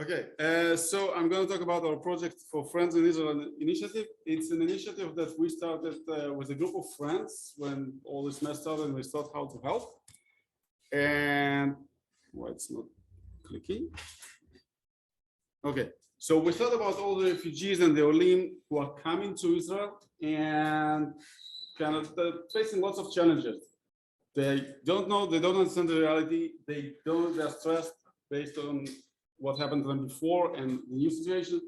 Okay, so I'm going to talk about our project for Friends in Israel initiative. It's an initiative that we started with a group of friends when all this mess started, and we thought how to help. And why it's not clicking? Okay, so we thought about all the refugees and the Olim who are coming to Israel and kind of facing lots of challenges. They don't know, they don't understand the reality, they're stressed based on what happened to them before and the new situation.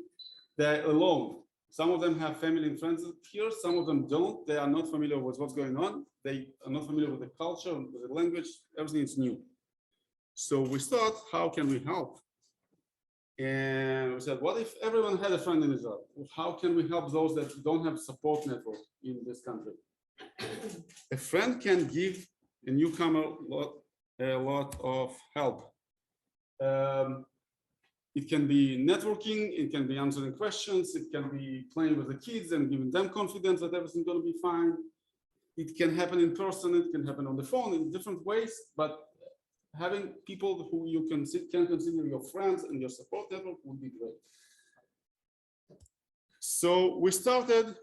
They're alone. Some of them have family and friends here, some of them don't. They are not familiar with what's going on. They are not familiar with the culture, with the language, everything is new. So we thought, how can we help? And we said, what if everyone had a friend in Israel? How can we help those that don't have support network in this country? A friend can give a newcomer a lot of help. It can be networking, it can be answering questions, it can be playing with the kids and giving them confidence that everything's going to be fine. It can happen in person, it can happen on the phone in different ways, but having people who you can consider your friends and your support network would be great. So we started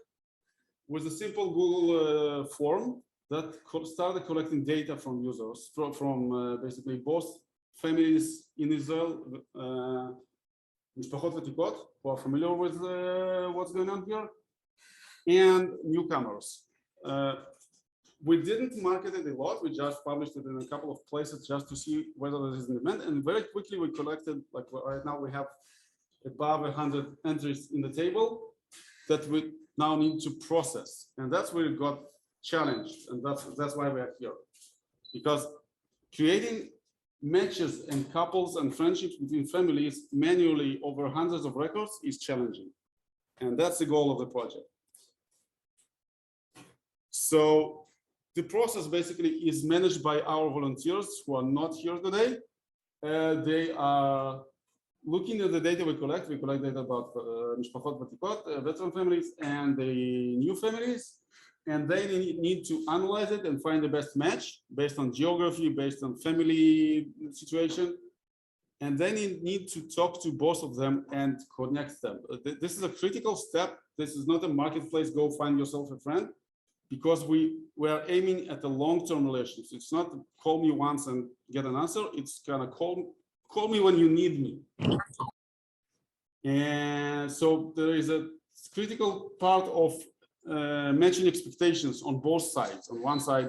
with a simple Google form that started collecting data from users, from basically both families in Israel, משפחות ותיקות, who are familiar with what's going on here, and newcomers. We didn't market it a lot, we just published it in a couple of places just to see whether there is an demand, and very quickly we collected, like right now we have above 100 entries in the table that we now need to process, and that's where it got challenged, and that's why we are here. Because creating matches and couples and friendships between families manually over hundreds of records is challenging, and that's the goal of the project. So the process basically is managed by our volunteers who are not here today. They are looking at the data we collect. We collect data about משפחות ותיקות, veteran families, and the new families. And they need to analyze it and find the best match based on geography, based on family situation. And then you need to talk to both of them and connect them. This is a critical step. This is not a marketplace, go find yourself a friend, because we are aiming at a long-term relationship. It's not call me once and get an answer. It's kind of call me when you need me. And so there is a critical part of matching expectations on both sides. On one side,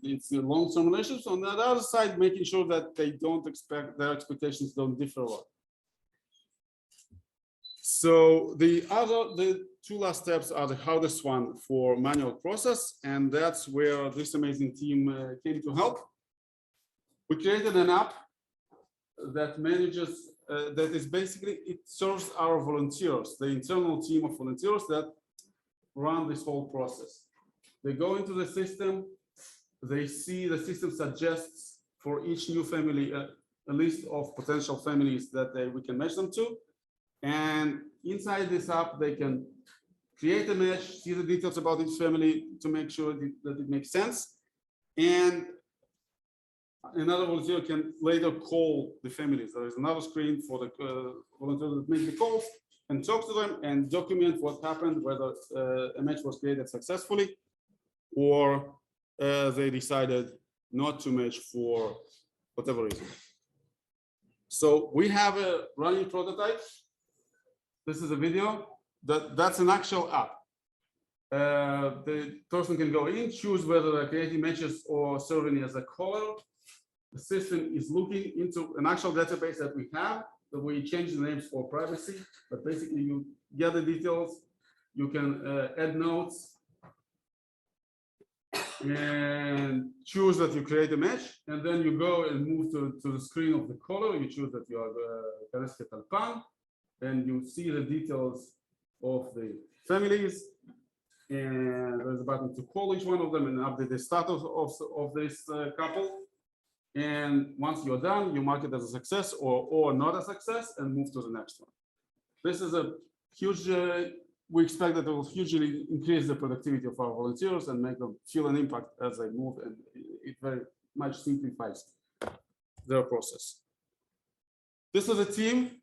it's the long-term relationships. On the other side, making sure that they don't expect, their expectations don't differ a lot. So the two last steps are the hardest one for manual process, and that's where this amazing team came to help. We created an app that manages, that is basically, it serves our volunteers, the internal team of volunteers that run this whole process. They go into the system, they see the system suggests for each new family a list of potential families that we can match them to. And inside this app, they can create a match, see the details about each family to make sure that it makes sense. And another volunteer can later call the families. There is another screen for the volunteer that make the calls and talk to them and document what happened, whether a match was created successfully or they decided not to match for whatever reason. So we have a running prototype. This is a video. That's an actual app. The person can go in, choose whether they're creating matches or serving as a caller. The system is looking into an actual database that we have. We change the names for privacy, but basically you get the details, you can add notes and choose that you create a match, and then you go and move to the screen of the caller. You choose that you are Karesket Alpan, and you see the details of the families, and there's a button to call each one of them and update the status of this couple. And once you're done, you mark it as a success or not a success and move to the next one. This is a huge, we expect that it will hugely increase the productivity of our volunteers and make them feel an impact as they move, and it very much simplifies their process. This is a team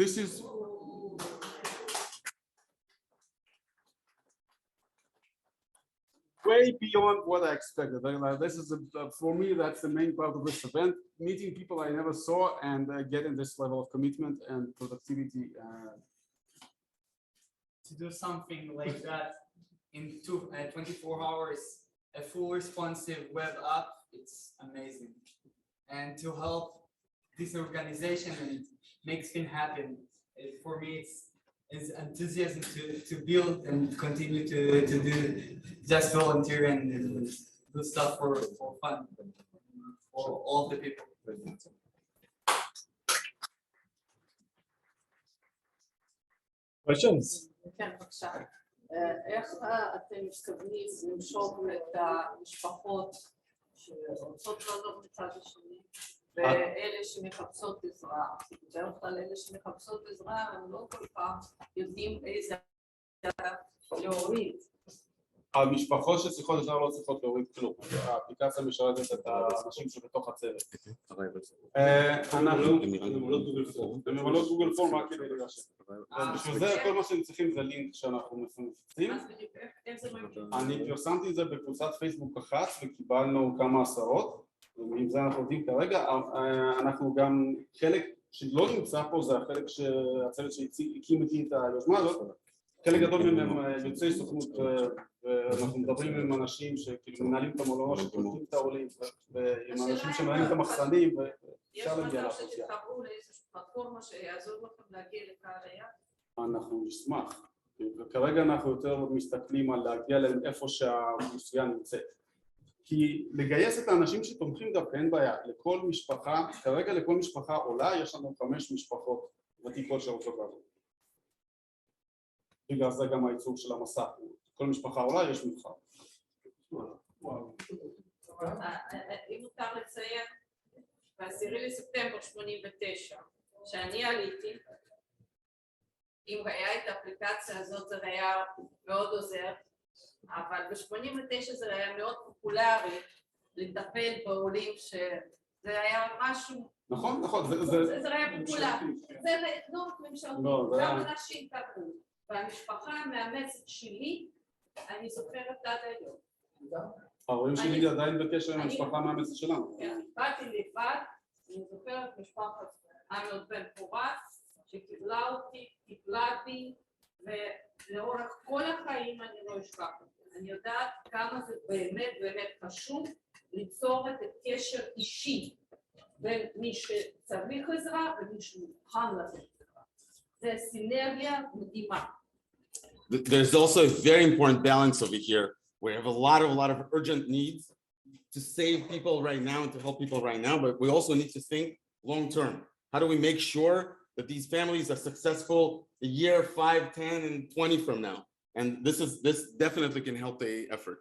this is way beyond what I expected. This is for me, that's the main part of this event, meeting people I never saw and getting this level of commitment and productivity. To do something like that in 24 hours, a full responsive web app, it's amazing. And to help this organization and make things happen, for me, it's enthusiasm to build and continue to do just volunteer and do stuff for fun for all the people. Questions? כן, בבקשה. איך אתם מתכוונים למשוך את המשפחות שרוצות לעזוב מצד השני, ואלה שמחפשות עזרה? בדרך כלל אלה שמחפשות עזרה הם לא כל כך יודעים איזה להוריד. המשפחות שצריכות עזרה לא צריכות להוריד כלום. האפליקציה משרתת את האנשים שבתוך הצוות. אנחנו ממלאות גוגל פורם רק כדי להירשם. בשביל זה כל מה שהם צריכים זה לינק שאנחנו מפיצים. אני פרסמתי את זה בקבוצת פייסבוק אחת וקיבלנו כמה עשרות. עם זה אנחנו עובדים כרגע. אנחנו גם חלק שלא נמצא פה זה החלק שהצוות שהקים איתי את היוזמה הזאת. חלק גדול מהם יוצאי סוכנות ואנחנו מדברים עם אנשים שכאילו מנהלים את המולאות, שקולטים את העולים ועם אנשים שמנהלים את המחסנים ואפשר להגיע לאוכלוסייה. יש מצב שתתחברו לאיזושהי פלטפורמה שיעזור לכם להגיע לקהל היעד? אנחנו נשמח, וכרגע אנחנו יותר מסתכלים על להגיע להם איפה שהאוכלוסייה נמצאת. כי לגייס את האנשים שתומכים דווקא אין בעיה, לכל משפחה, כרגע לכל משפחה עולה יש לנו 5 משפחות ותיקות שרוצות לעבוד. בגלל זה גם הייצור של המסך, כל משפחה עולה יש מבחר. אם מותר לציין, ב10 לספטמבר 89, כשאני עליתי, אם היה את האפליקציה הזאת זה היה מאוד עוזר, אבל ב89 זה היה מאוד פופולרי לטפל בעולים שזה היה משהו... נכון, נכון. זה היה פופולרי. זה לא ממשלתי, גם אנשים קראו. והמשפחה המאמצת שלי, אני זוכרת עד היום. ההורים שלי עדיין בקשר עם המשפחה המאמצת שלנו. כן, באתי לבד, אני זוכרת משפחת עמיות בן פורס, שקיבלה אותי, טיפלה בי, ולאורך כל החיים אני לא אשכח אותי. אני יודעת כמה זה באמת באמת חשוב ליצור את הקשר אישי בין מי שצריך עזרה ומי שמוכן לתת עזרה. זה סינרגיה מדהימה. There's also a very important balance over here where we have a lot of urgent needs to save people right now and to help people right now, but we also need to think long term. How do we make sure that these families are successful a year, 5, 10, and 20 from now? And this definitely can help the effort.